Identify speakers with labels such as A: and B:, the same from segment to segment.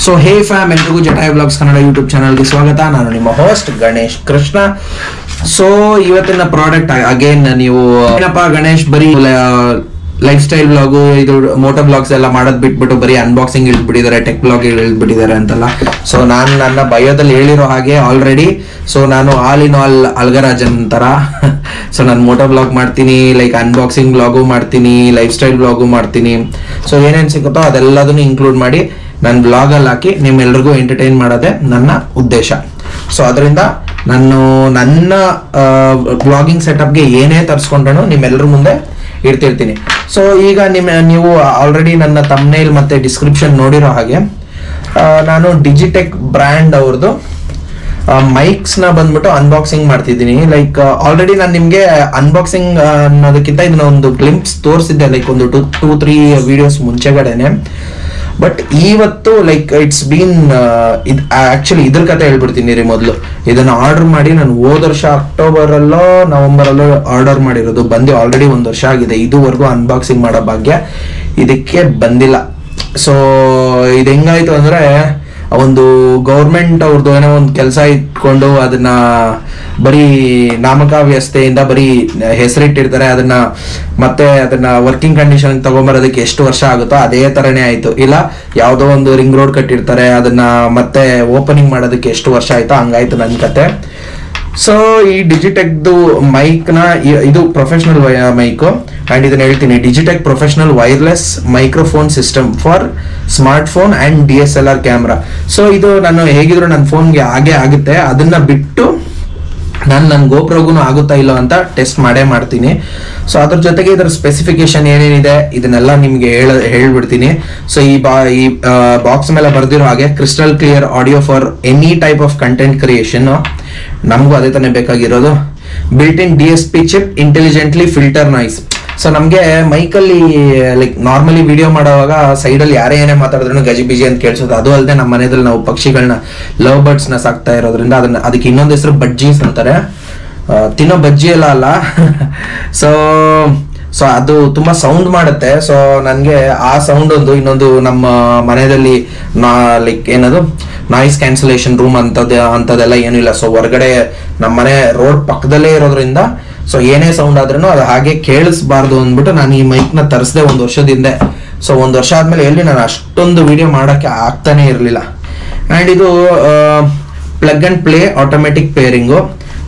A: So hey fam, ಎಲ್ರಿಗೂ ಜಟಾಯ್ blogs Kannada YouTube ಚಾನಲ್ಗೆ ಸ್ವಾಗತ. ನಾನು ನಿಮ್ಮ ಹೋಸ್ಟ್ ಗಣೇಶ್ ಕೃಷ್ಣ. ಸೊ ಇವತ್ತಿನ ಪ್ರಾಡಕ್ಟ್ ಅಗೇನ್, ನೀವು ಏನಪ್ಪ ಗಣೇಶ್ ಬರೀ ಲೈಫ್ ಸ್ಟೈಲ್ ಬ್ಲಾಗು, ಇದು ಮೋಟೋ ಬ್ಲಾಗ್ಸ್ ಎಲ್ಲ ಮಾಡೋದು ಬಿಟ್ಬಿಟ್ಟು ಬರೀ ಅನ್ಬಾಕ್ಸಿಂಗ್ ಇಳಿದ್ಬಿಟ್ಟಿದ್ದಾರೆ, ಟೆಕ್ ಬ್ಲಾಗ್ ಇಳಿದ್ಬಿಟ್ಟಿದ್ದಾರೆ ಅಂತಲ್ಲ. ಸೊ ನಾನು ನನ್ನ ಬಯೋದಲ್ಲಿ ಹೇಳಿರೋ ಹಾಗೆ ಆಲ್ರೆಡಿ, ಸೊ ನಾನು ಆಲ್ ಇನ್ ಆಲ್ ಅಲ್ಗರಾಜನ್ ತರ. ಸೊ ನಾನು ಮೋಟೋ ಬ್ಲಾಗ್ ಮಾಡ್ತೀನಿ, ಲೈಕ್ ಅನ್ಬಾಕ್ಸಿಂಗ್ ಬ್ಲಾಗು ಮಾಡ್ತೀನಿ, ಲೈಫ್ ಸ್ಟೈಲ್ ಬ್ಲಾಗು ಮಾಡ್ತೀನಿ. ಸೊ ಏನೇನು ಸಿಗುತ್ತೋ ಅದೆಲ್ಲದನ್ನು ಇನ್ಕ್ಲೂಡ್ ಮಾಡಿ ನನ್ನ ಬ್ಲಾಗಲ್ಲಿ ಹಾಕಿ ನಿಮ್ಮೆಲ್ರಿಗೂ ಎಂಟರ್ಟೈನ್ ಮಾಡೋದೇ ನನ್ನ ಉದ್ದೇಶ. ಸೊ ಅದರಿಂದ ನಾನು ನನ್ನ ಬ್ಲಾಗಿಂಗ್ ಸೆಟಪ್ಗೆ ಏನೇ ತರಿಸ್ಕೊಂಡ್ರೂ ನಿಮ್ಮೆಲ್ಲರ ಮುಂದೆ ಇಡ್ತಿರ್ತೀನಿ. ಸೊ ಈಗ ನೀವು ಆಲ್ರೆಡಿ ನನ್ನ ತಮ್ನೇಲ್ ಮತ್ತೆ ಡಿಸ್ಕ್ರಿಪ್ಷನ್ ನೋಡಿರೋ ಹಾಗೆ, ನಾನು ಡಿಜಿಟೆಕ್ ಬ್ರ್ಯಾಂಡ್ ಅವ್ರದ್ದು ಮೈಕ್ಸ್ ನ ಬಂದ್ಬಿಟ್ಟು ಅನ್ಬಾಕ್ಸಿಂಗ್ ಮಾಡ್ತಿದ್ದೀನಿ. ಲೈಕ್ ಆಲ್ರೆಡಿ ನಾನು ನಿಮ್ಗೆ ಅನ್ಬಾಕ್ಸಿಂಗ್ ಅನ್ನೋದಕ್ಕಿಂತ ಇದನ್ನ ಒಂದು ಗ್ಲಿಂಪ್ಸ್ ತೋರಿಸಿದ್ದೆ, ಲೈಕ್ ಒಂದು 2-3 ವಿಡಿಯೋಸ್ ಮುಂಚೆಗಡೆನೆ. ಬಟ್ ಇವತ್ತು ಲೈಕ್ ಇಟ್ಸ್ ಬೀನ್ ಆಕ್ಚುಲಿ ಇದ್ರ ಕತೆ ಹೇಳ್ಬಿಡ್ತೀನಿ ರೀ. ಮೊದಲು ಇದನ್ನ ಆರ್ಡರ್ ಮಾಡಿ ನಾನು ಹೋದ ವರ್ಷ ಅಕ್ಟೋಬರ್ ಅಲ್ಲೋ ನವೆಂಬರ್ ಅಲ್ಲೋ ಆರ್ಡರ್ ಮಾಡಿರೋದು, ಬಂದು ಆಲ್ರೆಡಿ 1 ವರ್ಷ ಆಗಿದೆ. ಇದುವರೆಗೂ ಅನ್ಬಾಕ್ಸಿಂಗ್ ಮಾಡೋ ಭಾಗ್ಯ ಇದಕ್ಕೆ ಬಂದಿಲ್ಲ. ಸೊ ಇದು ಹೆಂಗಾಯ್ತು ಅಂದ್ರೆ, ಒಂದು ಗೌರ್ಮೆಂಟ್ ಅವ್ರದ್ದು ಏನೋ ಒಂದು ಕೆಲಸ ಇಟ್ಕೊಂಡು ಅದನ್ನ ಬರೀ ನಾಮಕಾವ್ಯಸ್ಥೆಯಿಂದ ಬರೀ ಹೆಸರಿಟ್ಟಿರ್ತಾರೆ, ಅದನ್ನ ವರ್ಕಿಂಗ್ ಕಂಡೀಷನ್ ತಗೊಂಬರೋದಕ್ಕೆ ಎಷ್ಟು ವರ್ಷ ಆಗುತ್ತೋ ಅದೇ ತರನೇ ಆಯ್ತು. ಇಲ್ಲ ಯಾವುದೋ ಒಂದು ರಿಂಗ್ ರೋಡ್ ಕಟ್ಟಿರ್ತಾರೆ, ಅದನ್ನ ಮತ್ತೆ ಓಪನಿಂಗ್ ಮಾಡೋದಕ್ಕೆ ಎಷ್ಟು ವರ್ಷ ಆಯ್ತೋ ಹಂಗಾಯ್ತು ನನ್ನ ಕತೆ. ಸೊ ಈ ಡಿಜಿಟೆಕ್ದು ಮೈಕ್ ನ, ಇದು ಪ್ರೊಫೆಷನಲ್ ಮೈಕ್, ಅಂಡ್ ಇದನ್ನ ಹೇಳ್ತೀನಿ Digitech professional wireless microphone system for smart phone and DSLR camera. So ಇದು ನಾನು ಹೇಗಿದ್ರು ನನ್ನ ಫೋನ್ಗೆ ಹಾಗೆ ಆಗುತ್ತೆ, ಅದನ್ನ ಬಿಟ್ಟು ನಾನು ನನ್ನ ಗೋಪ್ರೋಗೂ ಆಗುತ್ತಾ ಇಲ್ಲ ಅಂತ ಟೆಸ್ಟ್ ಮಾಡ್ತೀನಿ. ಸೊ ಅದ್ರ ಜೊತೆಗೆ ಇದರ ಸ್ಪೆಸಿಫಿಕೇಶನ್ ಏನೇನಿದೆ ಇದನ್ನೆಲ್ಲ ನಿಮ್ಗೆ ಹೇಳ್ಬಿಡ್ತೀನಿ. ಸೊ ಈ ಬಾಕ್ಸ್ ಮೇಲೆ ಬರ್ದಿರೋ ಹಾಗೆ crystal clear audio for any type of content creation, ನಮಗೂ ಅದೇ ತಾನೇ ಬೇಕಾಗಿರೋದು. Built in DSP chip, intelligently filter noise. So ನಮ್ಗೆ ಮೈಕಲ್ಲಿ ಲೈಕ್ ನಾರ್ಮಲಿ ವಿಡಿಯೋ ಮಾಡುವಾಗ ಸೈಡಲ್ಲಿ ಯಾರೇ ಏನೇ ಮಾತಾಡಿದ್ರು ಗಜಿ ಬಿಜಿ ಅಂತ ಕೇಳಿಸೋದು. ಅದು ಅಲ್ಲದೆ ನಮ್ಮ ಮನೆಯಲ್ಲಿ ನಾವು ಪಕ್ಷಿಗಳನ್ನ, ಲವ್ ಬರ್ಡ್ಸ್ ನ ಸಾಕ್ತಾ ಇರೋದ್ರಿಂದ ಅದಕ್ಕೆ ಇನ್ನೊಂದು ಹೆಸರು ಬಜ್ಜೀಸ್ ಅಂತಾರೆ, ತಿನ್ನೋ ಬಜ್ಜಿ ಎಲ್ಲ ಅಲ್ಲ. ಸೊ ಅದು ತುಂಬಾ ಸೌಂಡ್ ಮಾಡುತ್ತೆ. ಸೊ ನನಗೆ ಆ ಸೌಂಡ್ ಇನ್ನೊಂದು ನಮ್ಮ ಮನೆಯಲ್ಲಿ ಲೈಕ್ ಏನದು ನಾಯ್ಸ್ ಕ್ಯಾನ್ಸಲೇಷನ್ ರೂಮ್ ಅಂತದೆಲ್ಲ ಏನೂ ಇಲ್ಲ. ಸೊ ಹೊರಗಡೆ ನಮ್ಮ ಮನೆ ರೋಡ್ ಪಕ್ಕದಲ್ಲೇ ಇರೋದ್ರಿಂದ ಸೊ ಏನೇ ಸೌಂಡ್ ಆದ್ರೂ ಅದು ಹಾಗೆ ಕೇಳಿಸ್ಬಾರ್ದು ಅಂದ್ಬಿಟ್ಟು ನಾನು ಈ ಮೈಕ್ ನ ತರಿಸಿದೆ 1 ವರ್ಷದಿಂದ. ಸೊ 1 ವರ್ಷ ಆದ್ಮೇಲೆ ಎಲ್ಲಿ ನಾನು ಅಷ್ಟೊಂದು ವಿಡಿಯೋ ಮಾಡಕ್ಕೆ ಆಗ್ತಾನೆ ಇರಲಿಲ್ಲ. ಅಂಡ್ ಇದು plug and play automatic pairing,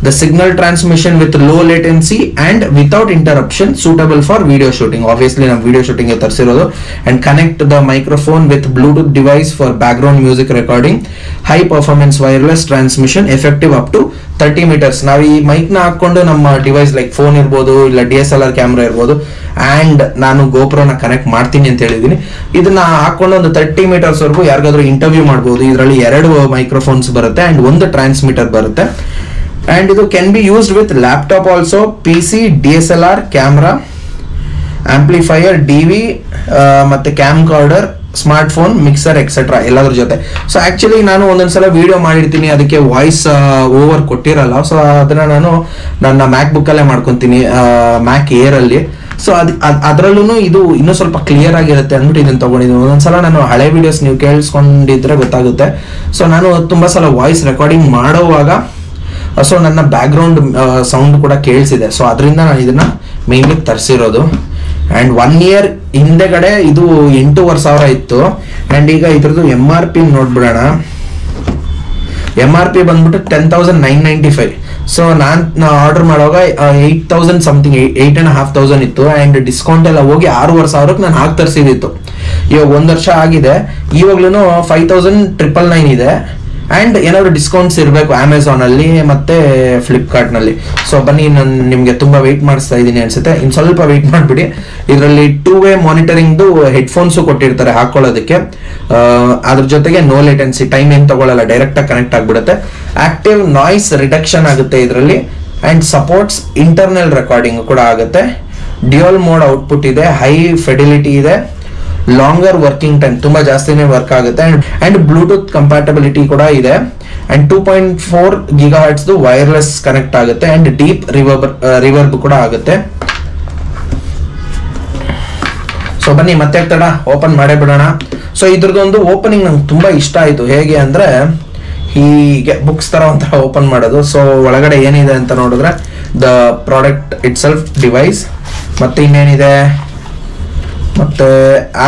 A: the signal transmission with low latency and without interruption, suitable for video shooting. Obviously nam video shooting ge tarsirodu. And connect the microphone with Bluetooth device for background music recording. High performance wireless transmission, effective up to 30 meters. Now ee mic na hakkondu ನಮ್ಮ device like phone ಇರ್ಬೋದು, ಇಲ್ಲ DSLR camera ಇರ್ಬೋದು, and ನಾನು GoPro ನ connect ಮಾಡ್ತೀನಿ ಅಂತ ಹೇಳಿದೀನಿ. ಇದನ್ನ ಹಾಕೊಂಡು ಒಂದು 30 meters ವರೆಗೂ ಯಾರಿಗಾದ್ರೂ ಇಂಟರ್ವ್ಯೂ ಮಾಡ್ಬೋದು. ಇದರಲ್ಲಿ 2 ಮೈಕ್ರೋಫೋನ್ಸ್ ಬರುತ್ತೆ ಅಂಡ್ 1 ಟ್ರಾನ್ಸ್ಮಿಟರ್ ಬರುತ್ತೆ. And ಇದು can be used with laptop also, PC, DSLR, camera, amplifier, DV, ಮತ್ತೆ camcorder, smart phone, mixer etcetera ಎಲ್ಲದ್ರ ಜೊತೆ. ಸೊ ಆಕ್ಚುಲಿ ನಾನು ಒಂದೊಂದ್ಸಲ ವಿಡಿಯೋ ಮಾಡಿರ್ತೀನಿ, ಅದಕ್ಕೆ ವಾಯ್ಸ್ ಓವರ್ ಕೊಟ್ಟಿರಲ್ಲ. ಸೊ ಅದನ್ನ ನಾನು ನನ್ನ ಮ್ಯಾಕ್ ಬುಕ್ ಅಲ್ಲೇ ಮಾಡ್ಕೊಂತೀನಿ, ಮ್ಯಾಕ್ ಏರ್ ಅಲ್ಲಿ. ಸೊ ಅದ್ರಲ್ಲೂ ಇದು ಇನ್ನೂ ಸ್ವಲ್ಪ ಕ್ಲಿಯರ್ ಆಗಿರುತ್ತೆ ಅಂದ್ಬಿಟ್ಟು ಇದನ್ನ ತಗೊಂಡಿದ್ದೀನಿ. ಒಂದೊಂದ್ಸಲ ನಾನು ಹಳೆ ವಿಡಿಯೋಸ್ ನೀವು ಕೇಳಿಸ್ಕೊಂಡಿದ್ರೆ ಗೊತ್ತಾಗುತ್ತೆ. ಸೊ ನಾನು ತುಂಬಾ ಸಲ ವಾಯ್ಸ್ ರೆಕಾರ್ಡಿಂಗ್ ಮಾಡೋವಾಗ ಸೊ ನನ್ನ ಬ್ಯಾಕ್ ಗ್ರೌಂಡ್ ಸೌಂಡ್ ಕೂಡ ಕೇಳಿಸಿದೆ. ಸೊ ಅದರಿಂದ ನಾನು ಇದನ್ನ ಮೇನ್ಲಿ ತರಿಸಿರೋದು. ಅಂಡ್ 1 year ಹಿಂದೆಗಡೆ ಇದು 8,500 ಇತ್ತು. ಅಂಡ್ ಈಗ ಇದ್ರದ್ದು MRP ನೋಡ್ಬಿಡೋಣ. MRP ಬಂದ್ಬಿಟ್ಟು 10,995. ಸೊ ನಾನು ಆರ್ಡರ್ ಮಾಡುವಾಗ 8,000 ಸಮಥಿಂಗ್, 8,500 ಇತ್ತು. ಅಂಡ್ ಡಿಸ್ಕೌಂಟ್ ಎಲ್ಲ ಹೋಗಿ 6,500 ನಾನು ಹಾಕಿ ತರಿಸಿದಿತ್ತು. ಇವಾಗ 1 ವರ್ಷ ಆಗಿದೆ, ಇವಾಗ್ಲೂ 5,999 ಇದೆ. ಅಂಡ್ ಏನಾದ್ರು ಡಿಸ್ಕೌಂಟ್ಸ್ ಇರಬೇಕು ಅಮೆಝಾನ್ ಅಲ್ಲಿ ಮತ್ತೆ ಫ್ಲಿಪ್ಕಾರ್ಟ್ ನಲ್ಲಿ. ಸೊ ಬನ್ನಿ, ನಾನು ನಿಮ್ಗೆ ತುಂಬಾ ವೆಯ್ಟ್ ಮಾಡಿಸ್ತಾ ಇದ್ದೀನಿ ಅನ್ಸುತ್ತೆ, ಇನ್ ಸ್ವಲ್ಪ ವೆಯ್ಟ್ ಮಾಡ್ಬಿಡಿ. ಇದರಲ್ಲಿ 2-way ಮಾನಿಟರಿಂಗ್ ಹೆಡ್ಫೋನ್ಸ್ ಕೊಟ್ಟಿರ್ತಾರೆ ಹಾಕೊಳ್ಳೋದಕ್ಕೆ. ಅದ್ರ ಜೊತೆಗೆ ನೋ ಲೇಟೆನ್ಸಿ, ಟೈಮ್ ಏನ್ ತಗೊಳ್ಳಲ್ಲ, ಡೈರೆಕ್ಟ್ ಆಗಿ ಕನೆಕ್ಟ್ ಆಗ್ಬಿಡುತ್ತೆ. ಆಕ್ಟಿವ್ ನಾಯ್ಸ್ ರಿಡಕ್ಷನ್ ಆಗುತ್ತೆ ಇದರಲ್ಲಿ. ಅಂಡ್ ಸಪೋರ್ಟ್ಸ್ ಇಂಟರ್ನಲ್ ರೆಕಾರ್ಡಿಂಗ್ ಕೂಡ ಆಗುತ್ತೆ. ಡ್ಯುಯಲ್ ಮೋಡ್ ಔಟ್ಪುಟ್ ಇದೆ, ಹೈ ಫಿಡಿಲಿಟಿ ಇದೆ, ಲಾಂಗರ್ ವರ್ಕಿಂಗ್ ಟೈಮ್, ತುಂಬಾ ಜಾಸ್ತಿನೇ ವರ್ಕ್ ಆಗುತ್ತೆ. ಅಂಡ್ ಬ್ಲೂಟೂತ್ ಕಂಪ್ಯಾಟಬಿಲಿಟಿ ಕೂಡ ಇದೆ. ಅಂಡ್ 2.4 GHz ವೈರ್ಲೆಸ್ ಕನೆಕ್ಟ್ ಆಗುತ್ತೆ. ಅಂಡ್ ಡೀಪ್ ರಿವರ್ಬ್ ಕೂಡ ಆಗುತ್ತೆ. ಸೊ ಬನ್ನಿ ಮತ್ತೆ ತಡ ಓಪನ್ ಮಾಡೇ ಬಿಡೋಣ. ಸೊ ಇದ್ರದ್ದೊಂದು ಓಪನಿಂಗ್ ನಂಗೆ ತುಂಬಾ ಇಷ್ಟ ಆಯ್ತು. ಹೇಗೆ ಅಂದ್ರೆ ಹೀಗೆ ಬುಕ್ಸ್ ತರ ಒಂಥರ ಓಪನ್ ಮಾಡೋದು. ಸೊ ಒಳಗಡೆ ಏನಿದೆ ಅಂತ ನೋಡಿದ್ರೆ the product itself device, ಮತ್ತೆ ಇನ್ನೇನಿದೆ, ಮತ್ತೆ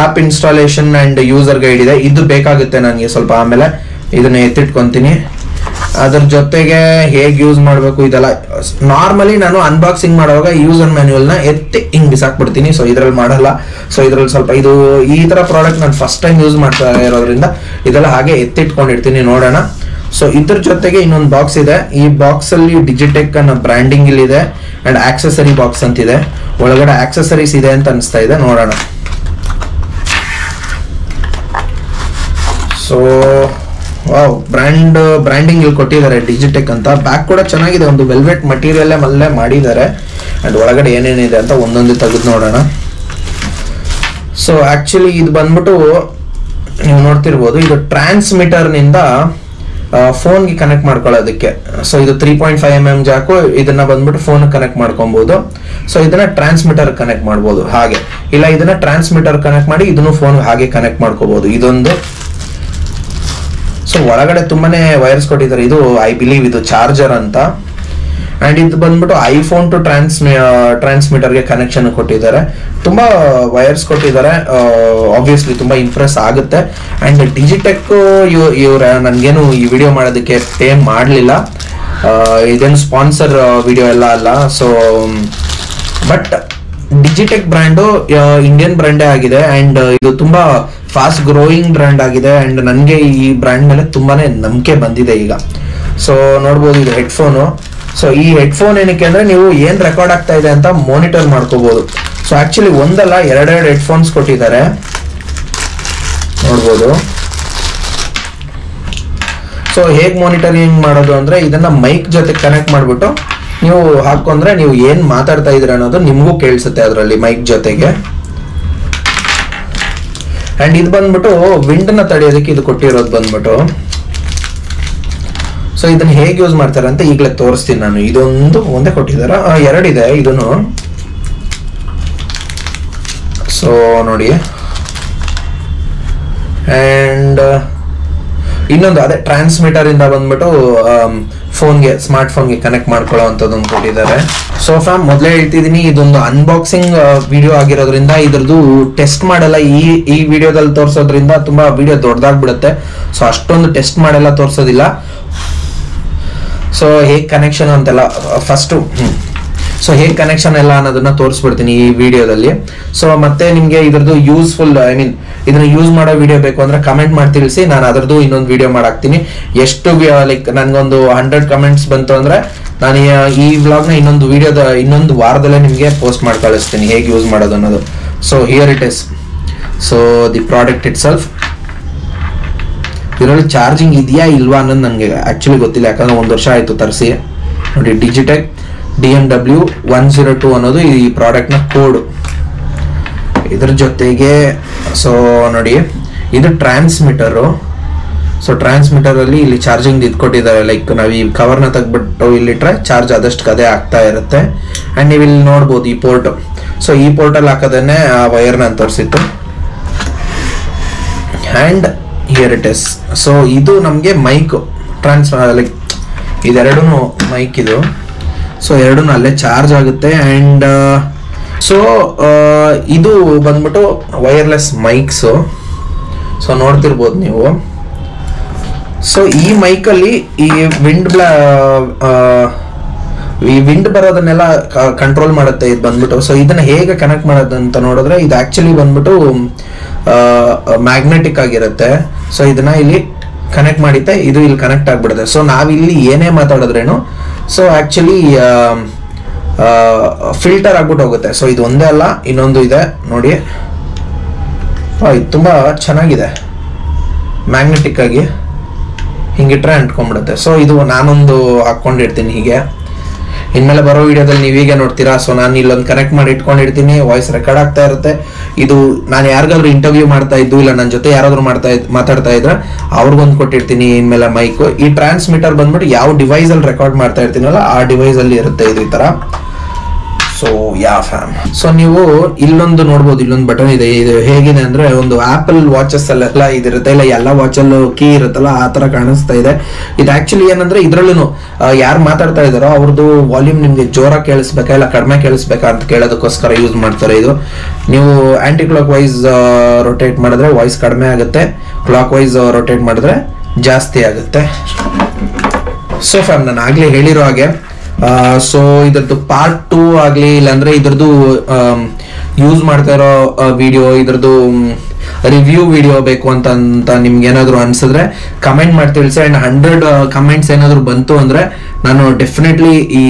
A: app installation and user guide ಇದೆ. ಇದು ಬೇಕಾಗುತ್ತೆ ನನಗೆ ಸ್ವಲ್ಪ, ಆಮೇಲೆ ಇದನ್ನ ಎತ್ತಿಟ್ಕೊಂತೀನಿ. ಅದ್ರ ಜೊತೆಗೆ ಹೇಗೆ ಯೂಸ್ ಮಾಡಬೇಕು ಇದೆಲ್ಲ ನಾರ್ಮಲಿ ನಾನು ಅನ್ಬಾಕ್ಸಿಂಗ್ ಮಾಡುವಾಗ ಯೂಸರ್ ಮ್ಯಾನ್ಯುಯಲ್ನ ಎತ್ತಿ ಹಿಂಗ್ ಬಿಸಾಕ್ಬಿಡ್ತೀನಿ. ಸೊ ಇದ್ರಲ್ಲಿ ಮಾಡಲ್ಲ. ಸೊ ಇದ್ರಲ್ಲಿ ಸ್ವಲ್ಪ ಇದು ಈ ತರ ಪ್ರಾಡಕ್ಟ್ ನಾನು ಫಸ್ಟ್ ಟೈಮ್ ಯೂಸ್ ಮಾಡ್ತಾ ಇರೋದ್ರಿಂದ ಇದೆಲ್ಲ ಹಾಗೆ ಎತ್ತಿಟ್ಕೊಂಡಿರ್ತೀನಿ. ನೋಡೋಣ. ಸೊ ಇದ್ರ ಜೊತೆಗೆ ಇನ್ನೊಂದು ಬಾಕ್ಸ್ ಇದೆ. ಈ ಬಾಕ್ಸ್ ಅಲ್ಲಿ ಡಿಜಿಟೆಕ್ ಅನ್ನೋ ಬ್ರ್ಯಾಂಡಿಂಗ್ ಇಲ್ಲಿದೆ ಅಂಡ್ ಆಕ್ಸೆಸರಿ ಬಾಕ್ಸ್ ಅಂತಿದೆ. ಒಳಗಡೆ ಆಕ್ಸೆಸರೀಸ್ ಇದೆ ಅಂತ ಅನಿಸ್ತಾ ಇದೆ. ನೋಡೋಣ. ಸೊ ವಾವ್, ಬ್ರ್ಯಾಂಡಿಂಗ್ ಇಲ್ಲಿ ಕೊಟ್ಟಿದ್ದಾರೆ ಡಿಜಿಟೆಕ್ ಅಂತ. ಬ್ಯಾಗ್ ಕೂಡ ಚೆನ್ನಾಗಿದೆ, ಒಂದು ವೆಲ್ವೆಟ್ ಮಟೀರಿಯಲ್ ಮಲ್ಲೇ ಮಾಡಿದ್ದಾರೆ. ಅಂಡ್ ಒಳಗಡೆ ಏನೇನಿದೆ ಅಂತ ಒಂದೊಂದು ತೆಗೆದು ನೋಡೋಣ. ಸೊ ಆಕ್ಚುಲಿ ಇದು ಬಂದ್ಬಿಟ್ಟು ನೀವು ನೋಡ್ತಿರ್ಬೋದು, ಇದು ಟ್ರಾನ್ಸ್ಮಿಟರ್ ನಿಂದ ಫೋನ್ಗೆ ಕನೆಕ್ಟ್ ಮಾಡ್ಕೊಳ್ಳೋದಕ್ಕೆ. ಸೊ ಇದು 3.5 mm ಜಾಕು, ಇದನ್ನ ಬಂದ್ಬಿಟ್ಟು ಫೋನ್ ಕನೆಕ್ಟ್ ಮಾಡ್ಕೊಬಹುದು. ಸೊ ಇದನ್ನ ಟ್ರಾನ್ಸ್ಮಿಟರ್ ಕನೆಕ್ಟ್ ಮಾಡ್ಬೋದು ಹಾಗೆ, ಇಲ್ಲ ಇದನ್ನ ಟ್ರಾನ್ಸ್ಮಿಟರ್ ಕನೆಕ್ಟ್ ಮಾಡಿ ಇದನ್ನು ಫೋನ್ ಹಾಗೆ ಕನೆಕ್ಟ್ ಮಾಡ್ಕೋಬಹುದು. ಇದೊಂದು. ಸೊ ಒಳಗಡೆ ತುಂಬಾನೇ ವೈರ್ಸ್ ಕೊಟ್ಟಿದ್ದಾರೆ. ಇದು ಐ ಬಿಲೀವ್ ಇದು ಚಾರ್ಜರ್ ಅಂತ. ಅಂಡ್ ಇದು ಬಂದ್ಬಿಟ್ಟು ಐಫೋನ್ ಟು ಟ್ರಾನ್ಸ್ಮಿಟರ್ಗೆ ಕನೆಕ್ಷನ್ ಕೊಟ್ಟಿದ್ದಾರೆ. ತುಂಬಾ ವೈರ್ಸ್ ಕೊಟ್ಟಿದ್ದಾರೆ. ಆಬ್ವಿಯಸ್ಲಿ ತುಂಬಾ ಇಂಪ್ರೆಸ್ ಆಗುತ್ತೆ. ಅಂಡ್ ಡಿಜಿಟೆಕ್ ಇವ್ರ ನನ್ಗೇನು ಈ ವಿಡಿಯೋ ಮಾಡೋದಕ್ಕೆ ಪೇ ಮಾಡಲಿಲ್ಲ. ಇದೇನು ಸ್ಪಾನ್ಸರ್ ವಿಡಿಯೋ ಎಲ್ಲ ಅಲ್ಲ. So but Digitek brand Indian ಬ್ರ್ಯಾಂಡೇ ಆಗಿದೆ ಅಂಡ್ ಇದು ತುಂಬಾ ಫಾಸ್ಟ್ ಗ್ರೋಯಿಂಗ್ ಬ್ರ್ಯಾಂಡ್ ಆಗಿದೆ. ಅಂಡ್ ನನಗೆ ಈ ಬ್ರ್ಯಾಂಡ್ ಮೇಲೆ ತುಂಬಾನೇ ನಂಬಿಕೆ ಬಂದಿದೆ ಈಗ. ಸೊ ನೋಡ್ಬೋದು, ಇದು ಹೆಡ್ಫೋನು. ಸೊ ಈ ಹೆಡ್ಫೋನ್ ಏನಕ್ಕೆ ಅಂದ್ರೆ ನೀವು ಏನ್ ರೆಕಾರ್ಡ್ ಆಗ್ತಾ ಇದೆ ಅಂತ ಮಾನಿಟರ್ ಮಾಡ್ಕೋಬಹುದು. ಸೊ ಆಕ್ಚುಲಿ ಒಂದಲ್ಲ ಎರಡೆರಡು ಹೆಡ್ಫೋನ್ಸ್ ಕೊಟ್ಟಿದ್ದಾರೆ, ನೋಡ್ಬೋದು. ಸೊ ಹೇಗ್ ಮಾನಿಟರಿಂಗ್ ಮಾಡೋದು ಅಂದ್ರೆ ಇದನ್ನ ಮೈಕ್ ಜೊತೆ ಕನೆಕ್ಟ್ ಮಾಡ್ಬಿಟ್ಟು ನೀವು ಹಾಕೊಂಡ್ರೆ ನೀವು ಏನ್ ಮಾತಾಡ್ತಾ ಇದ್ರ ಅನ್ನೋದು ನಿಮ್ಗೂ ಕೇಳಿಸುತ್ತೆ ಅದರಲ್ಲಿ ಮೈಕ್ ಜೊತೆಗೆ. ಅಂಡ್ ಇದು ಬಂದ್ಬಿಟ್ಟು ವಿಂಡ್ ನ ತಡೆಯೋದಕ್ಕೆ ಇದು ಕೊಟ್ಟಿರೋದು ಬಂದ್ಬಿಟ್ಟು. ಸೊ ಇದನ್ನ ಹೇಗೆ ಯೂಸ್ ಮಾಡ್ತಾರೆ ಅಂತ ಈಗಲೇ ತೋರಿಸ್ತೀನಿ ನಾನು. ಇದೊಂದು ಒಂದೇ ಕೊಟ್ಟಿದ್ದಾರೆ, ಎರಡಿದೆ ಇದನ್ನು. ಸೊ ನೋಡಿ. ಅಂಡ್ ಇನ್ನೊಂದು ಅದೇ ಟ್ರಾನ್ಸ್ಮಿಟರ್ ಇಂದ ಬಂದ್ಬಿಟ್ಟು ಫೋನ್ಗೆ, ಸ್ಮಾರ್ಟ್ ಫೋನ್ಗೆ ಕನೆಕ್ಟ್ ಮಾಡ್ಕೊಳ್ಳೋ ಅಂತದೊಂದು ಕೊಟ್ಟಿದ್ದಾರೆ. ಸೊ ಫ್ಯಾಮ್ ಮೊದಲೇ ಹೇಳ್ತಿದ್ದೀನಿ, ಇದೊಂದು ಅನ್ಬಾಕ್ಸಿಂಗ್ ವಿಡಿಯೋ ಆಗಿರೋದ್ರಿಂದ ಇದ್ರದ್ದು ಟೆಸ್ಟ್ ಮಾಡಲ್ಲ. ಈ ವಿಡಿಯೋದಲ್ಲಿ ತೋರಿಸೋದ್ರಿಂದ ತುಂಬಾ ವಿಡಿಯೋ ದೊಡ್ಡದಾಗ್ಬಿಡುತ್ತೆ. ಸೊ ಅಷ್ಟೊಂದು ಟೆಸ್ಟ್ ಮಾಡೆಲ್ಲ ತೋರಿಸೋದಿಲ್ಲ. ಸೊ ಹೇಗ್ ಕನೆಕ್ಷನ್ ಅಂತೆಲ್ಲ ಸೊ ಹೇಗ್ ಕನೆಕ್ಷನ್ ಎಲ್ಲ ಅನ್ನೋದನ್ನ ತೋರಿಸ್ಬಿಡ್ತೀನಿ ಈ ವಿಡಿಯೋದಲ್ಲಿ. ಸೊ ಮತ್ತೆ ನಿಮ್ಗೆ ಇದ್ರದ್ದು ಯೂಸ್ಫುಲ್, ಐ ಮೀನ್ ಇದನ್ನ ಯೂಸ್ ಮಾಡೋ ವಿಡಿಯೋ ಬೇಕು ಅಂದ್ರೆ ಕಮೆಂಟ್ ಮಾಡಿ ತಿಳಿಸಿ, ನಾನು ಅದರದ್ದು ಇನ್ನೊಂದು ವಿಡಿಯೋ ಮಾಡಾಕ್ತೀನಿ. ಎಷ್ಟು ಲೈಕ್ ನನ್ಗೊಂದು 100 ಕಮೆಂಟ್ಸ್ ಬಂತು ಅಂದ್ರೆ ನಾನು ಈ ವ್ಲಾಗ್ನ ಇನ್ನೊಂದು ವಾರದಲ್ಲೇ ನಿಮ್ಗೆ ಪೋಸ್ಟ್ ಮಾಡಿ ಕಳಿಸ್ತೀನಿ ಹೇಗೆ ಯೂಸ್ ಮಾಡೋದು ಅನ್ನೋದು. So here it is. So the product it self. ಇದರಲ್ಲಿ ಚಾರ್ಜಿಂಗ್ ಇದೆಯಾ ಇಲ್ವಾ ಅನ್ನೋದು ನನಗೆ ಆಕ್ಚುಲಿ ಗೊತ್ತಿಲ್ಲ, ಯಾಕಂದ್ರೆ 1 ವರ್ಷ ಆಯ್ತು ತರಿಸಿ. ನೋಡಿ, ಡಿಜಿಟೆಕ್ DMW 102 ಅನ್ನೋದು ಈ ಪ್ರಾಡಕ್ಟ್ ನ ಕೋಡ್. ಇದ್ರ ಜೊತೆಗೆ ಸೊ ನೋಡಿ, ಇದು ಟ್ರಾನ್ಸ್ಮಿಟರು. ಸೊ ಟ್ರಾನ್ಸ್ಮಿಟರ್ ಅಲ್ಲಿ ಇಲ್ಲಿ ಚಾರ್ಜಿಂಗ್ ಇದು ಕೊಟ್ಟಿದ್ದಾರೆ. ಲೈಕ್ ನಾವು ಈ ಕವರ್ ನ ತೆಗ್ಬಿಟ್ಟು ಇಲ್ಲಿಟ್ರೆ ಚಾರ್ಜ್ ಆದಷ್ಟು ಅದೇ ಆಗ್ತಾ ಇರುತ್ತೆ. ಅಂಡ್ ನೀವು ಇಲ್ಲಿ ನೋಡ್ಬೋದು ಈ ಪೋರ್ಟ್. ಸೊ ಈ ಪೋರ್ಟ್ ಅಲ್ಲಿ ಹಾಕೋದನ್ನೇ ಆ ವೈರ್ ನ ತೋರಿಸಿತ್ತು. And here it is. So ಇದು ನಮಗೆ ಮೈಕ್ ಲೈಕ್ ಇದೆರಡು ಮೈಕ್ ಇದು. ಸೊ ಎರಡೂ ಅಲ್ಲೇ ಚಾರ್ಜ್ ಆಗುತ್ತೆ. ಅಂಡ್ ಸೊ ಇದು ಬಂದ್ಬಿಟ್ಟು ವೈರ್ಲೆಸ್ ಮೈಕ್ಸು. ಸೊ ನೋಡ್ತಿರ್ಬೋದು ನೀವು. ಸೊ ಈ ಮೈಕಲ್ಲಿ ಈ ವಿಂಡ್ ಬರೋದನ್ನೆಲ್ಲ ಕಂಟ್ರೋಲ್ ಮಾಡುತ್ತೆ ಇದು ಬಂದ್ಬಿಟ್ಟು. ಸೊ ಇದನ್ನ ಹೇಗೆ ಕನೆಕ್ಟ್ ಮಾಡೋದು ಅಂತ ನೋಡಿದ್ರೆ ಇದು ಆಕ್ಚುಲಿ ಬಂದ್ಬಿಟ್ಟು ಮ್ಯಾಗ್ನೆಟಿಕ್ ಆಗಿರುತ್ತೆ. ಸೊ ಇದನ್ನ ಇಲ್ಲಿ ಕನೆಕ್ಟ್ ಮಾಡಿತ್ತೆ, ಇದು ಇಲ್ಲಿ ಕನೆಕ್ಟ್ ಆಗ್ಬಿಡುತ್ತೆ. ಸೊ ನಾವಿಲ್ಲಿ ಏನೇ ಮಾತಾಡಿದ್ರೇನು ಸೊ ಆಕ್ಚುಲಿ ಫಿಲ್ಟರ್ ಆಗ್ಬಿಟ್ಟು ಹೋಗುತ್ತೆ. ಸೊ ಇದು ಒಂದೇ ಅಲ್ಲ, ಇನ್ನೊಂದು ಇದೆ ನೋಡಿ. ಇದು ತುಂಬಾ ಚೆನ್ನಾಗಿದೆ, ಮ್ಯಾಗ್ನೆಟಿಕ್ ಆಗಿ ಹಿಂಗಿಟ್ರೆ ಅಂಟ್ಕೊಂಡ್ಬಿಡುತ್ತೆ. ಸೊ ಇದು ನಾನೊಂದು ಹಾಕೊಂಡಿರ್ತೀನಿ ಹೀಗೆ. ಇನ್ಮೇಲೆ ಬರೋ ವಿಡಿಯೋದಲ್ಲಿ ನೀವು ಹೀಗೆ ನೋಡ್ತೀರಾ. ಸೊ ನಾನು ಇಲ್ಲೊಂದು ಕನೆಕ್ಟ್ ಮಾಡಿ ಇಟ್ಕೊಂಡಿರ್ತೀನಿ, ವಾಯ್ಸ್ ರೆಕಾರ್ಡ್ ಆಗ್ತಾ ಇರುತ್ತೆ. ಇದು ನಾನು ಯಾರಿಗಾದ್ರೂ ಇಂಟರ್ವ್ಯೂ ಮಾಡ್ತಾ ಇದ್ದು, ಇಲ್ಲ ನನ್ನ ಜೊತೆ ಯಾರಾದ್ರೂ ಮಾತಾಡ್ತಾ ಇದ್ರೆ ಅವ್ರಿಗೊಂದು ಕೊಟ್ಟಿರ್ತೀನಿ ಇನ್ಮೇಲೆ ಮೈಕ್. ಈ ಟ್ರಾನ್ಸ್ಮಿಟರ್ ಬಂದ್ಬಿಟ್ಟು ಯಾವ ಡಿವೈಸ್ ಅಲ್ಲಿ ರೆಕಾರ್ಡ್ ಮಾಡ್ತಾ ಇರ್ತೀನಲ್ಲ ಆ ಡಿವೈಸ್ ಅಲ್ಲಿ ಇರುತ್ತೆ ಇದು ಈ ತರ. ಸೊ ಯಾ ಫ್ಯಾಮ್, ಸೊ ನೀವು ಇಲ್ಲೊಂದು ನೋಡ್ಬೋದು, ಇಲ್ಲೊಂದು ಬಟನ್ ಇದೆ. ಇದು ಹೇಗಿದೆ ಅಂದ್ರೆ ಒಂದು ಆಪಲ್ ವಾಚಸ್ ಅಲ್ಲೆಲ್ಲ ಇದಿರುತ್ತೆ, ಇಲ್ಲ ಎಲ್ಲ ವಾಚಲ್ಲೂ ಕೀ ಇರುತ್ತಲ್ಲ ಆ ತರ ಕಾಣಿಸ್ತಾ ಇದೆ. ಇದು ಆಕ್ಚುಲಿ ಏನಂದ್ರೆ ಇದ್ರಲ್ಲೂ ಯಾರು ಮಾತಾಡ್ತಾ ಇದಾರೋ ಅವ್ರದ್ದು ವಾಲ್ಯೂಮ್ ನಿಮ್ಗೆ ಜೋರಾಗಿ ಕೇಳಿಸ್ಬೇಕಾ ಇಲ್ಲ ಕಡಿಮೆ ಕೇಳಿಸ್ಬೇಕಾ ಅಂತ ಕೇಳೋದಕ್ಕೋಸ್ಕರ ಯೂಸ್ ಮಾಡ್ತಾರೆ. ಇದು ನೀವು ಆಂಟಿ ಕ್ಲಾಕ್ ವೈಸ್ ರೊಟೇಟ್ ಮಾಡಿದ್ರೆ ವಾಯ್ಸ್ ಕಡಿಮೆ ಆಗುತ್ತೆ, ಕ್ಲಾಕ್ ವೈಸ್ ರೊಟೇಟ್ ಮಾಡಿದ್ರೆ ಜಾಸ್ತಿ ಆಗುತ್ತೆ. ಸೊ ಫ್ಯಾಮ್, ನಾನು ಆಗ್ಲೇ ಹೇಳಿರೋ ಹಾಗೆ ಸೊ ಇದ್ರದ್ದು ಪಾರ್ಟ್ 2 ಆಗ್ಲಿ ಇಲ್ಲಾಂದ್ರೆ ಇದ್ರದ್ದು ಯೂಸ್ ಮಾಡ್ತಾ ಇರೋ ವಿಡಿಯೋ, ಇದ್ರದ್ದು ರಿವ್ಯೂ ವಿಡಿಯೋ ಬೇಕು ಅಂತ ನಿಮ್ಗೆ ಏನಾದ್ರು ಅನ್ಸಿದ್ರೆ ಕಮೆಂಟ್ ಮಾಡಿ ತಿಳಿಸಿ. ಅಂಡ್ 100 ಕಮೆಂಟ್ಸ್ ಏನಾದ್ರು ಬಂತು ಅಂದ್ರೆ ನಾನು ಡೆಫಿನೆಟ್ಲಿ ಈ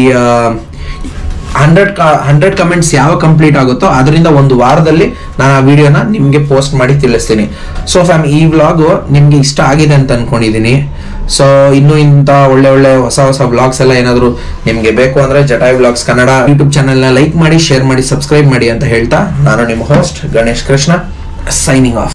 A: 100 ಕಮೆಂಟ್ಸ್ ಯಾವ ಕಂಪ್ಲೀಟ್ ಆಗುತ್ತೋ ಅದರಿಂದ ಒಂದು ವಾರದಲ್ಲಿ ನಾನು ಆ ವಿಡಿಯೋನ ನಿಮ್ಗೆ ಪೋಸ್ಟ್ ಮಾಡಿ ತಿಳಿಸ್ತೀನಿ. ಸೊ ಫ್ಯಾಮ್, ಈ ವ್ಲಾಗ್ ನಿಮ್ಗೆ ಇಷ್ಟ ಆಗಿದೆ ಅಂತ ಅನ್ಕೊಂಡಿದೀನಿ. ಸೊ ಇನ್ನು ಇಂಥ ಒಳ್ಳೆ ಹೊಸ ವ್ಲಾಗ್ಸ್ ಎಲ್ಲ ಏನಾದ್ರು ನಿಮ್ಗೆ ಬೇಕು ಅಂದ್ರೆ ಜಟಾಯ್ ವ್ಲಾಗ್ಸ್ ಕನ್ನಡ ಯೂಟ್ಯೂಬ್ ಚಾನೆಲ್ ನ ಲೈಕ್ ಮಾಡಿ, ಶೇರ್ ಮಾಡಿ, ಸಬ್ಸ್ಕ್ರೈಬ್ ಮಾಡಿ ಅಂತ ಹೇಳ್ತಾ ನಾನು ನಿಮ್ಮ host Ganesh Krishna, signing off.